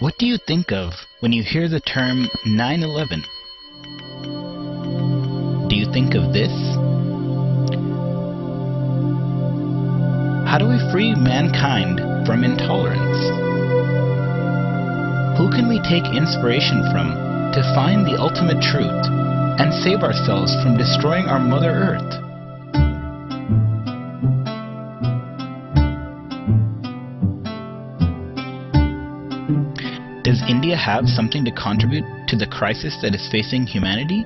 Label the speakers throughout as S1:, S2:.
S1: What do you think of when you hear the term 9/11? Do you think of this? How do we free mankind from intolerance? Who can we take inspiration from to find the ultimate truth and save ourselves from destroying our Mother Earth? Does India have something to contribute to the crisis that is facing humanity?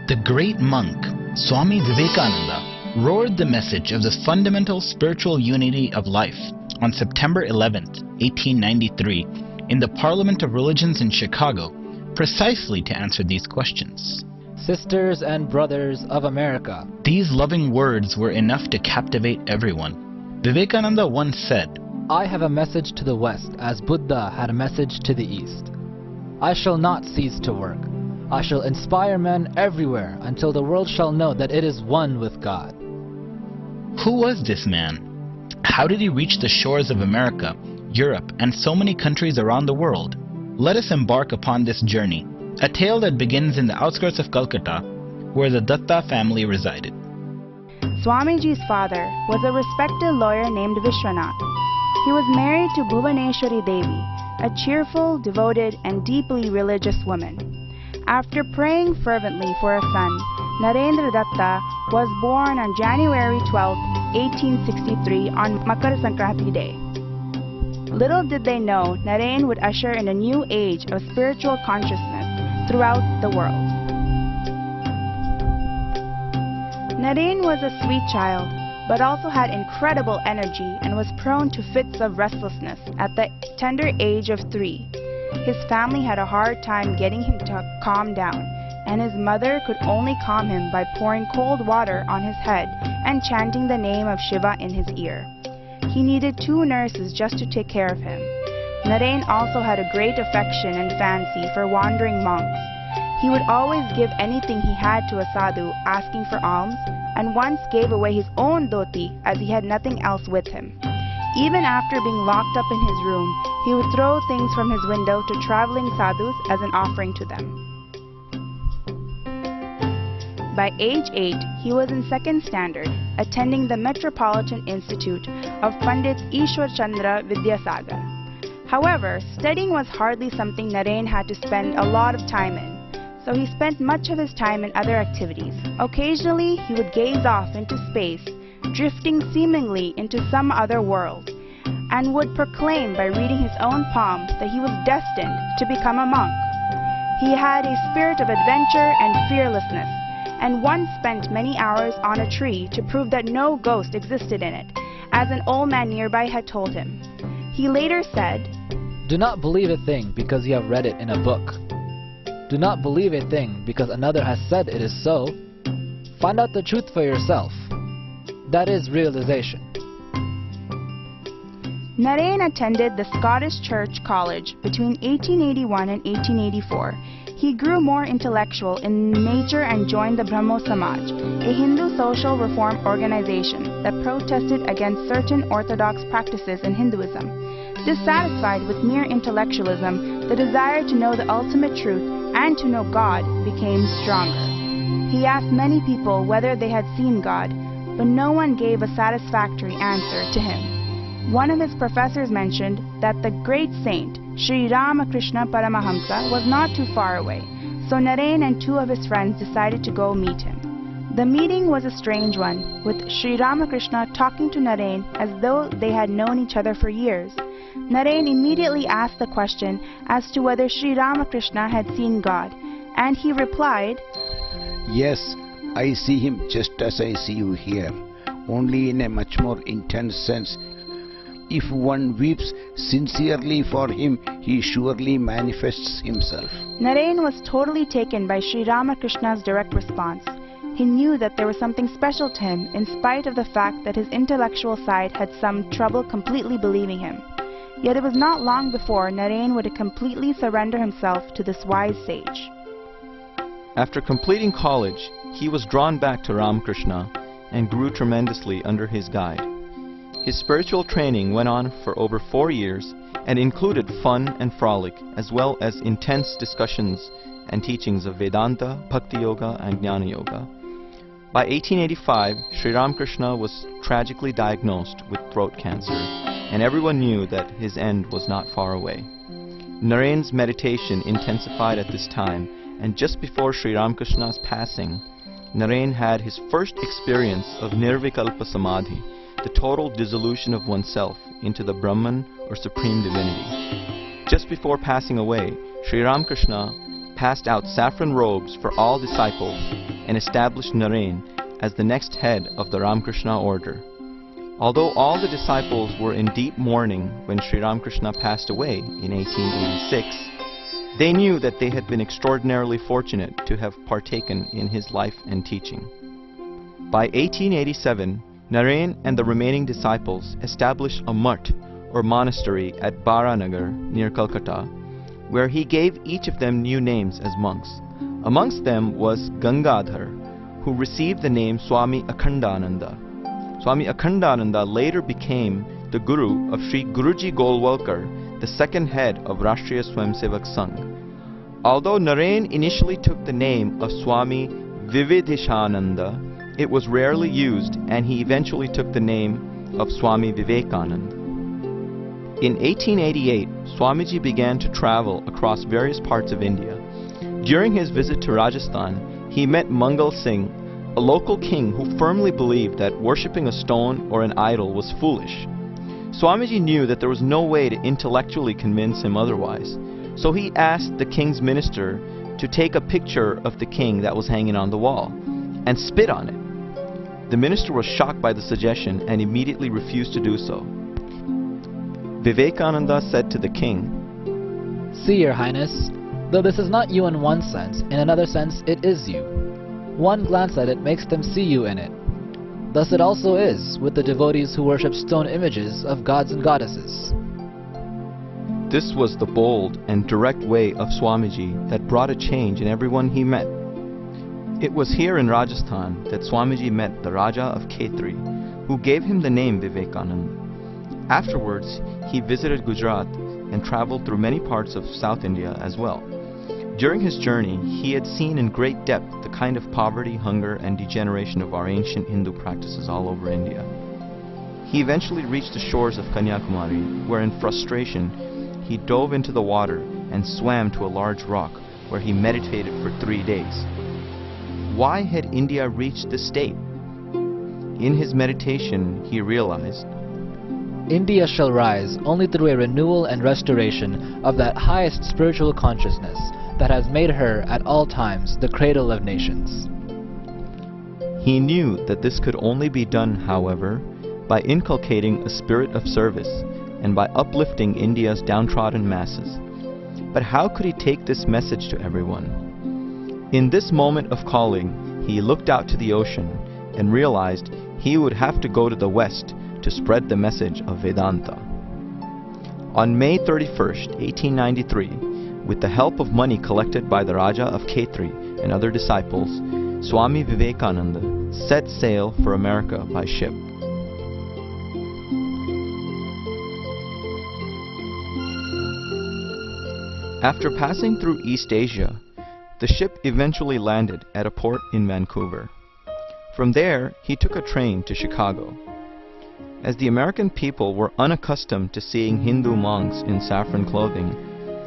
S1: The great monk, Swami Vivekananda, roared the message of the fundamental spiritual unity of life on September 11, 1893, in the Parliament of Religions in Chicago, precisely to answer these questions.
S2: Sisters and brothers of America.
S1: These loving words were enough to captivate everyone. Vivekananda once said,
S2: I have a message to the West as Buddha had a message to the East. I shall not cease to work. I shall inspire men everywhere until the world shall know that it is one with God.
S1: Who was this man? How did he reach the shores of America, Europe, and so many countries around the world? Let us embark upon this journey, a tale that begins in the outskirts of Calcutta, where the Datta family resided.
S3: Swamiji's father was a respected lawyer named Vishwanath. He was married to Bhuvaneshwari Devi, a cheerful, devoted, and deeply religious woman. After praying fervently for a son, Narendra Datta was born on January 12, 1863 on Makar Sankranti Day. Little did they know Naren would usher in a new age of spiritual consciousness throughout the world. Naren was a sweet child, but also had incredible energy and was prone to fits of restlessness at the tender age of 3. His family had a hard time getting him to calm down, and his mother could only calm him by pouring cold water on his head and chanting the name of Shiva in his ear. He needed 2 nurses just to take care of him. Naren also had a great affection and fancy for wandering monks. He would always give anything he had to a sadhu asking for alms, and once gave away his own dhoti as he had nothing else with him. Even after being locked up in his room, he would throw things from his window to traveling sadhus as an offering to them. By age 8, he was in 2nd standard, attending the Metropolitan Institute of Pandit Ishwar Chandra Vidyasagar. However, studying was hardly something Naren had to spend a lot of time in, so he spent much of his time in other activities. Occasionally, he would gaze off into space, drifting seemingly into some other world, and would proclaim by reading his own palms that he was destined to become a monk. He had a spirit of adventure and fearlessness, and once spent many hours on a tree to prove that no ghost existed in it, as an old man nearby had told him. He later said,
S2: Do not believe a thing because you have read it in a book. Do not believe a thing because another has said it is so. Find out the truth for yourself. That is realization.
S3: Naren attended the Scottish Church College between 1881 and 1884. He grew more intellectual in nature and joined the Brahmo Samaj, a Hindu social reform organization that protested against certain orthodox practices in Hinduism. Dissatisfied with mere intellectualism, the desire to know the ultimate truth and to know God became stronger. He asked many people whether they had seen God, but no one gave a satisfactory answer to him. One of his professors mentioned that the great saint, Sri Ramakrishna Paramahamsa, was not too far away, so Naren and 2 of his friends decided to go meet him. The meeting was a strange one, with Sri Ramakrishna talking to Naren as though they had known each other for years. Naren immediately asked the question as to whether Sri Ramakrishna had seen God, and he replied,
S4: Yes, I see him just as I see you here, only in a much more intense sense. If one weeps sincerely for him, he surely manifests himself.
S3: Naren was totally taken by Sri Ramakrishna's direct response. He knew that there was something special to him in spite of the fact that his intellectual side had some trouble completely believing him. Yet it was not long before Naren would completely surrender himself to this wise sage.
S5: After completing college, he was drawn back to Ramakrishna and grew tremendously under his guide. His spiritual training went on for over 4 years, and included fun and frolic, as well as intense discussions and teachings of Vedanta, Bhakti Yoga, and Jnana Yoga. By 1885, Sri Ramakrishna was tragically diagnosed with throat cancer, and everyone knew that his end was not far away. Narayan's meditation intensified at this time, and just before Sri Ramakrishna's passing, Narayan had his first experience of Nirvikalpa Samadhi, the total dissolution of oneself into the Brahman or Supreme Divinity. Just before passing away, Sri Ramakrishna passed out saffron robes for all disciples and established Narayan as the next head of the Ramakrishna order. Although all the disciples were in deep mourning when Sri Ramakrishna passed away in 1886, they knew that they had been extraordinarily fortunate to have partaken in his life and teaching. By 1887, Narayan and the remaining disciples established a mutt or monastery at Baranagar near Calcutta, where he gave each of them new names as monks. Amongst them was Gangadhar, who received the name Swami Akhandananda. Swami Akhandananda later became the guru of Sri Guruji Golwalkar, the second head of Rashtriya Swayamsevak Sangh. Although Narayan initially took the name of Swami Vivekananda, it was rarely used, and he eventually took the name of Swami Vivekananda. In 1888, Swamiji began to travel across various parts of India. During his visit to Rajasthan, he met Mangal Singh, a local king who firmly believed that worshipping a stone or an idol was foolish. Swamiji knew that there was no way to intellectually convince him otherwise, so he asked the king's minister to take a picture of the king that was hanging on the wall and spit on it. The minister was shocked by the suggestion and immediately refused to do so. Vivekananda said to the king,
S2: "See, Your Highness, though this is not you in one sense, in another sense it is you. One glance at it makes them see you in it. Thus it also is with the devotees who worship stone images of gods and goddesses."
S5: This was the bold and direct way of Swamiji that brought a change in everyone he met. It was here in Rajasthan that Swamiji met the Raja of Khetri, who gave him the name Vivekananda. Afterwards, he visited Gujarat and traveled through many parts of South India as well. During his journey, he had seen in great depth the kind of poverty, hunger, and degeneration of our ancient Hindu practices all over India. He eventually reached the shores of Kanyakumari, where in frustration, he dove into the water and swam to a large rock, where he meditated for 3 days. Why had India reached this state? In his meditation, he realized,
S2: India shall rise only through a renewal and restoration of that highest spiritual consciousness that has made her at all times the cradle of nations.
S5: He knew that this could only be done, however, by inculcating a spirit of service and by uplifting India's downtrodden masses. But how could he take this message to everyone? In this moment of calling, he looked out to the ocean and realized he would have to go to the west to spread the message of Vedanta. On May 31st, 1893, with the help of money collected by the Raja of Khetri and other disciples, Swami Vivekananda set sail for America by ship. After passing through East Asia, the ship eventually landed at a port in Vancouver. From there, he took a train to Chicago. As the American people were unaccustomed to seeing Hindu monks in saffron clothing,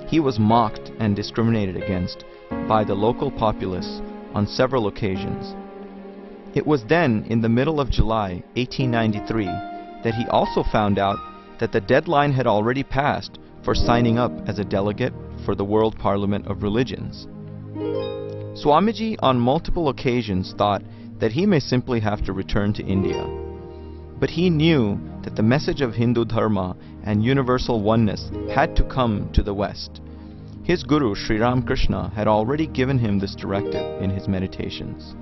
S5: he was mocked and discriminated against by the local populace on several occasions. It was then, in the middle of July 1893, that he also found out that the deadline had already passed for signing up as a delegate for the World Parliament of Religions. Swamiji on multiple occasions thought that he may simply have to return to India. But he knew that the message of Hindu Dharma and universal oneness had to come to the West. His guru Sri Ramakrishna had already given him this directive in his meditations.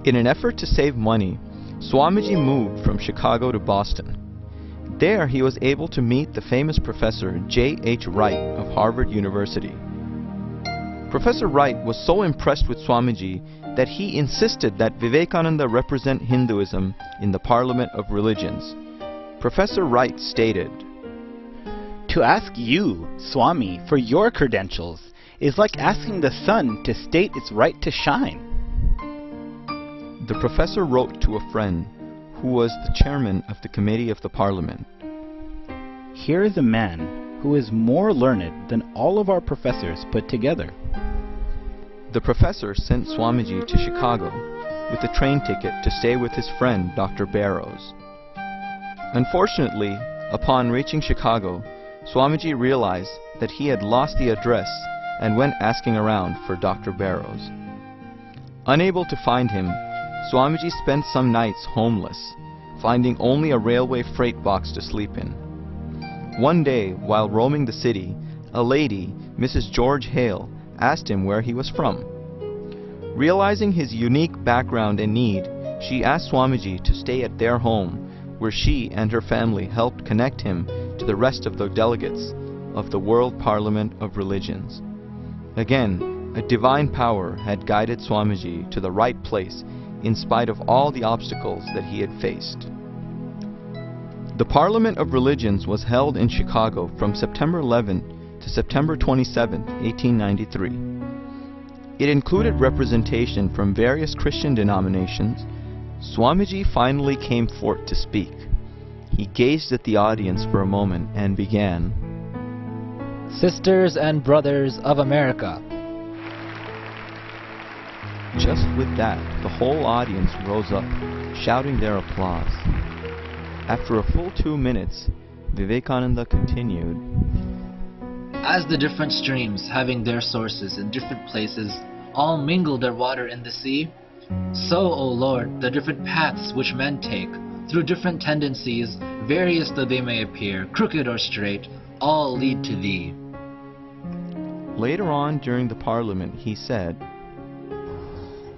S5: In an effort to save money, Swamiji moved from Chicago to Boston. There he was able to meet the famous professor J.H. Wright of Harvard University. Professor Wright was so impressed with Swamiji that he insisted that Vivekananda represent Hinduism in the Parliament of Religions. Professor Wright stated,
S1: To ask you, Swami, for your credentials is like asking the sun to state its right to shine.
S5: The professor wrote to a friend who was the chairman of the committee of the parliament.
S1: Here is a man who is more learned than all of our professors put together.
S5: The professor sent Swamiji to Chicago with a train ticket to stay with his friend Dr. Barrows. Unfortunately, upon reaching Chicago, Swamiji realized that he had lost the address and went asking around for Dr. Barrows. Unable to find him, Swamiji spent some nights homeless, finding only a railway freight box to sleep in. One day, while roaming the city, a lady, Mrs. George Hale, asked him where he was from. Realizing his unique background and need, she asked Swamiji to stay at their home, where she and her family helped connect him to the rest of the delegates of the World Parliament of Religions. Again, a divine power had guided Swamiji to the right place in spite of all the obstacles that he had faced. The Parliament of Religions was held in Chicago from September 11 to September 27, 1893. It included representation from various Christian denominations. Swamiji finally came forth to speak. He gazed at the audience for a moment and began,
S2: Sisters and brothers of America.
S5: Just with that, the whole audience rose up, shouting their applause. After a full 2 minutes, Vivekananda continued,
S2: As the different streams, having their sources in different places, all mingle their water in the sea, so, O Lord, the different paths which men take, through different tendencies, various though they may appear, crooked or straight, all lead to Thee.
S5: Later on during the Parliament, he said,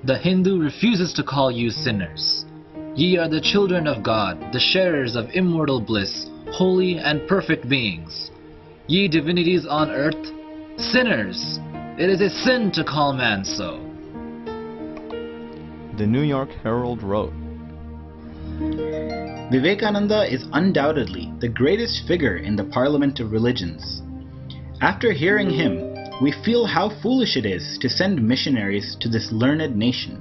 S2: The Hindu refuses to call you sinners. Ye are the children of God, the sharers of immortal bliss, holy and perfect beings. Ye divinities on earth, sinners! It is a sin to call man so.
S5: The New York Herald wrote,
S1: Vivekananda is undoubtedly the greatest figure in the Parliament of Religions. After hearing him, we feel how foolish it is to send missionaries to this learned nation.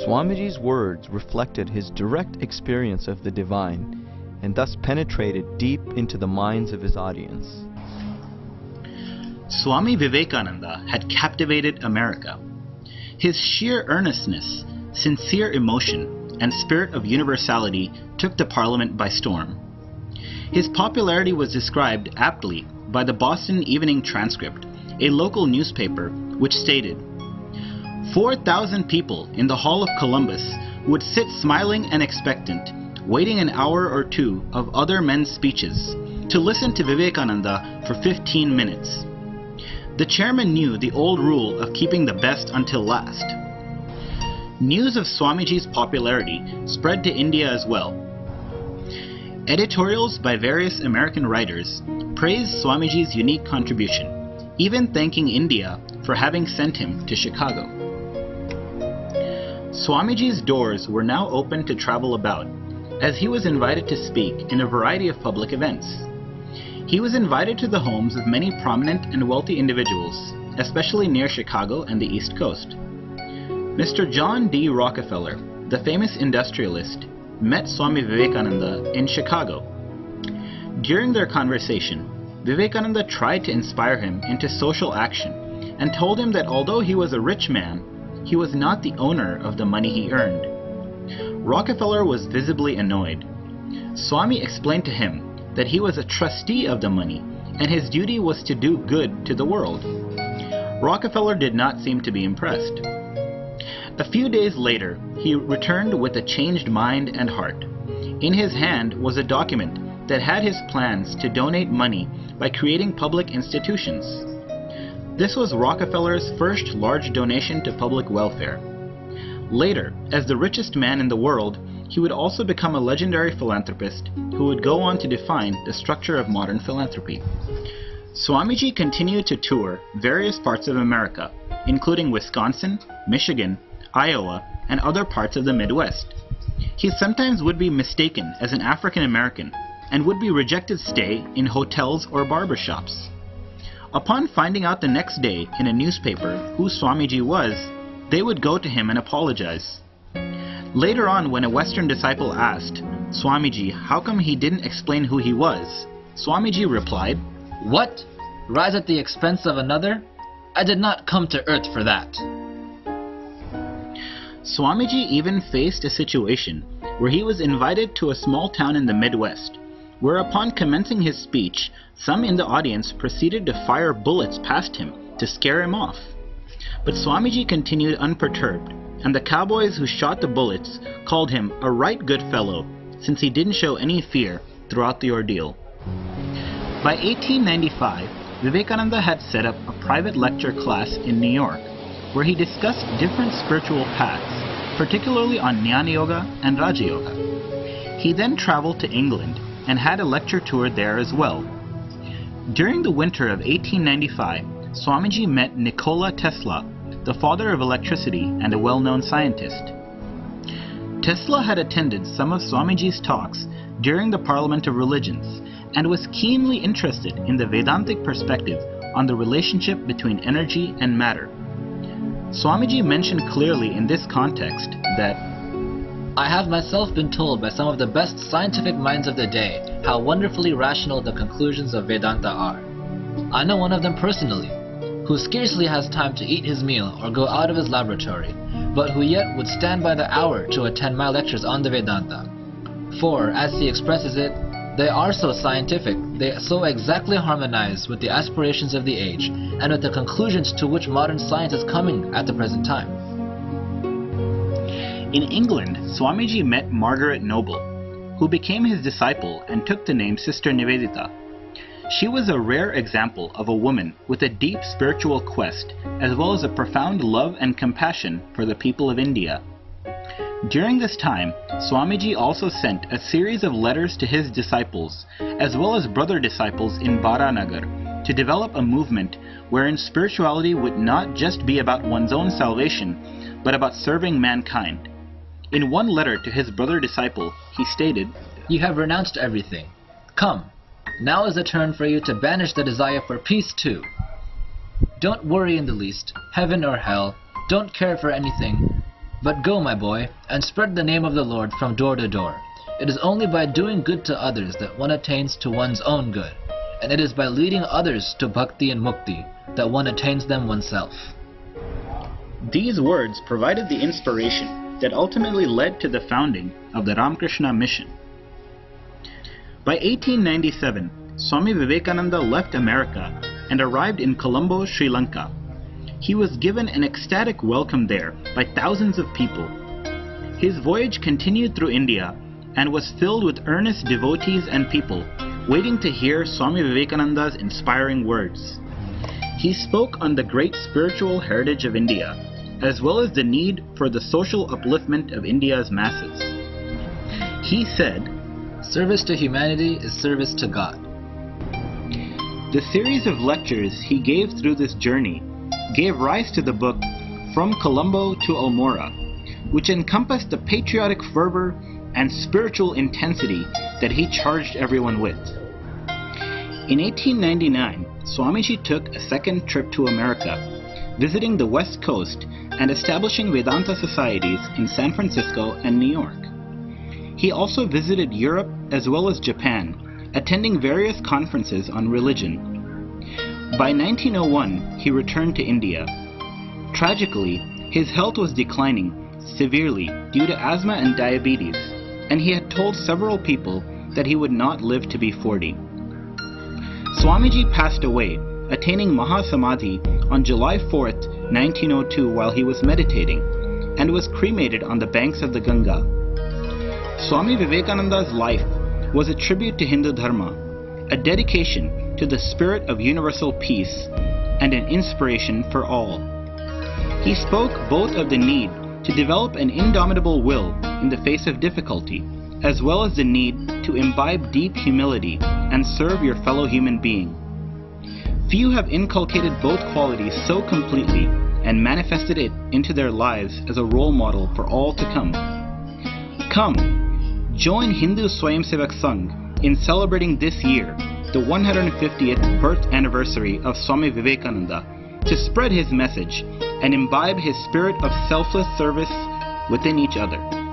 S5: Swamiji's words reflected his direct experience of the divine and thus penetrated deep into the minds of his audience.
S1: Swami Vivekananda had captivated America. His sheer earnestness, sincere emotion, and spirit of universality took the Parliament by storm. His popularity was described aptly by the Boston Evening Transcript, a local newspaper, which stated, 4,000 people in the Hall of Columbus would sit smiling and expectant, waiting an hour or two of other men's speeches, to listen to Vivekananda for 15 minutes. The chairman knew the old rule of keeping the best until last. News of Swamiji's popularity spread to India as well. Editorials by various American writers praised Swamiji's unique contribution, even thanking India for having sent him to Chicago. Swamiji's doors were now open to travel about, as he was invited to speak in a variety of public events. He was invited to the homes of many prominent and wealthy individuals, especially near Chicago and the East Coast. Mr. John D. Rockefeller, the famous industrialist, met Swami Vivekananda in Chicago. During their conversation, Vivekananda tried to inspire him into social action and told him that although he was a rich man, he was not the owner of the money he earned. Rockefeller was visibly annoyed. Swami explained to him that he was a trustee of the money and his duty was to do good to the world. Rockefeller did not seem to be impressed. A few days later, he returned with a changed mind and heart. In his hand was a document that had his plans to donate money by creating public institutions. This was Rockefeller's first large donation to public welfare. Later, as the richest man in the world, he would also become a legendary philanthropist who would go on to define the structure of modern philanthropy. Swamiji continued to tour various parts of America, including Wisconsin, Michigan, Iowa, and other parts of the Midwest. He sometimes would be mistaken as an African American and would be rejected stay in hotels or barber shops. Upon finding out the next day in a newspaper who Swamiji was, they would go to him and apologize. Later on, when a Western disciple asked Swamiji how come he didn't explain who he was, Swamiji replied,
S2: What? Rise at the expense of another? I did not come to earth for that.
S1: Swamiji even faced a situation where he was invited to a small town in the Midwest, where upon commencing his speech, some in the audience proceeded to fire bullets past him to scare him off. But Swamiji continued unperturbed, and the cowboys who shot the bullets called him a right good fellow, since he didn't show any fear throughout the ordeal. By 1895, Vivekananda had set up a private lecture class in New York, where he discussed different spiritual paths, particularly on Jnana Yoga and Raja Yoga. He then traveled to England and had a lecture tour there as well. During the winter of 1895, Swamiji met Nikola Tesla, the father of electricity and a well-known scientist. Tesla had attended some of Swamiji's talks during the Parliament of Religions and was keenly interested in the Vedantic perspective on the relationship between energy and matter. Swamiji mentioned clearly in this context that,
S2: I have myself been told by some of the best scientific minds of the day how wonderfully rational the conclusions of Vedanta are. I know one of them personally, who scarcely has time to eat his meal or go out of his laboratory, but who yet would stand by the hour to attend my lectures on the Vedanta. For, as he expresses it, they are so scientific, they so exactly harmonize with the aspirations of the age and with the conclusions to which modern science is coming at the present time.
S1: in England, Swamiji met Margaret Noble, who became his disciple and took the name Sister Nivedita. She was a rare example of a woman with a deep spiritual quest, as well as a profound love and compassion for the people of India. During this time, Swamiji also sent a series of letters to his disciples, as well as brother disciples in Baranagar, to develop a movement wherein spirituality would not just be about one's own salvation, but about serving mankind. In one letter to his brother disciple, he stated,
S2: "You have renounced everything. Come, now is the turn for you to banish the desire for peace too. Don't worry in the least, heaven or hell, don't care for anything, but go, my boy, and spread the name of the Lord from door to door. It is only by doing good to others that one attains to one's own good, and it is by leading others to bhakti and mukti that one attains them oneself."
S1: These words provided the inspiration that ultimately led to the founding of the Ramakrishna Mission. By 1897, Swami Vivekananda left America and arrived in Colombo, Sri Lanka. He was given an ecstatic welcome there by thousands of people. His voyage continued through India and was filled with earnest devotees and people waiting to hear Swami Vivekananda's inspiring words. He spoke on the great spiritual heritage of India, as well as the need for the social upliftment of India's masses. He said,
S2: "Service to humanity is service to God."
S1: The series of lectures he gave through this journey gave rise to the book From Colombo to Almora, which encompassed the patriotic fervor and spiritual intensity that he charged everyone with. In 1899, Swamiji took a second trip to America, visiting the West Coast and establishing Vedanta societies in San Francisco and New York. He also visited Europe as well as Japan, attending various conferences on religion. By 1901, he returned to India. Tragically, his health was declining severely due to asthma and diabetes, and he had told several people that he would not live to be 40. Swamiji passed away, attaining Mahasamadhi on July 4th, 1902 while he was meditating, and was cremated on the banks of the Ganga. Swami Vivekananda's life was a tribute to Hindu Dharma, a dedication to the spirit of universal peace, and an inspiration for all. He spoke both of the need to develop an indomitable will in the face of difficulty, as well as the need to imbibe deep humility and serve your fellow human being. Few have inculcated both qualities so completely and manifested it into their lives as a role model for all to come. Come, join Hindu Swayamsevak Sangh in celebrating this year, the 150th birth anniversary of Swami Vivekananda, to spread his message and imbibe his spirit of selfless service within each other.